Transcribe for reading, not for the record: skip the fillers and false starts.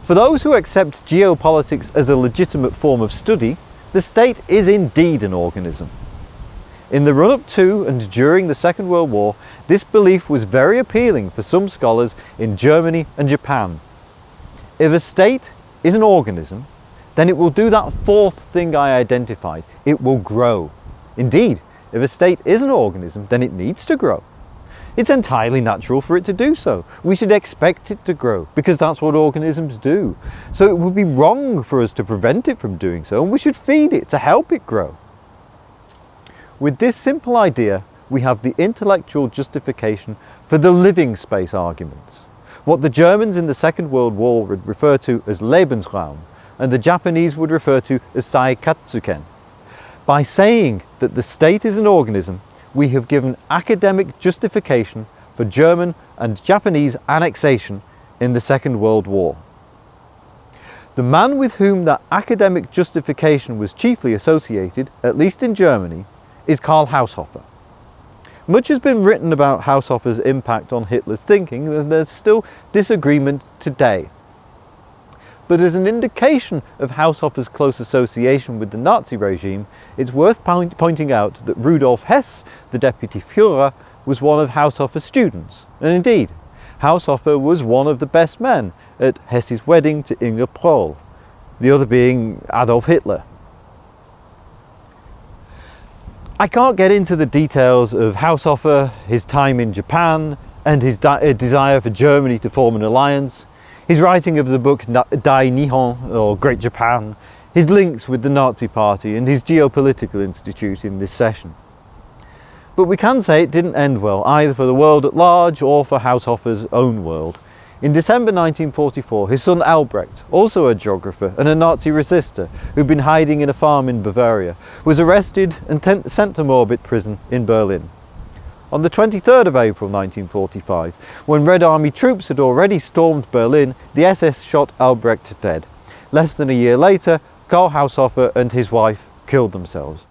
For those who accept geopolitics as a legitimate form of study, the state is indeed an organism. In the run-up to and during the Second World War, this belief was very appealing for some scholars in Germany and Japan. If a state is an organism, then it will do that fourth thing I identified. It will grow. Indeed, if a state is an organism, then it needs to grow. It's entirely natural for it to do so. We should expect it to grow because that's what organisms do. So it would be wrong for us to prevent it from doing so, and we should feed it to help it grow. With this simple idea, we have the intellectual justification for the living space arguments, what the Germans in the Second World War would refer to as Lebensraum, and the Japanese would refer to as Saikatsuken. By saying that the state is an organism, we have given academic justification for German and Japanese annexation in the Second World War. The man with whom that academic justification was chiefly associated, at least in Germany, is Karl Haushofer. Much has been written about Haushofer's impact on Hitler's thinking, and there's still disagreement today. But as an indication of Haushofer's close association with the Nazi regime, it's worth pointing out that Rudolf Hess, the Deputy Führer, was one of Haushofer's students. And indeed, Haushofer was one of the best men at Hess's wedding to Inge Proll, the other being Adolf Hitler. I can't get into the details of Haushofer, his time in Japan, and his desire for Germany to form an alliance, his writing of the book Dai Nihon, or Great Japan, his links with the Nazi Party and his Geopolitical Institute in this session. But we can say it didn't end well, either for the world at large or for Haushofer's own world. In December 1944, his son Albrecht, also a geographer and a Nazi resistor who'd been hiding in a farm in Bavaria, was arrested and sent to Moabit prison in Berlin. On the 23rd of April 1945, when Red Army troops had already stormed Berlin, the SS shot Albrecht dead. Less than a year later, Karl Haushofer and his wife killed themselves.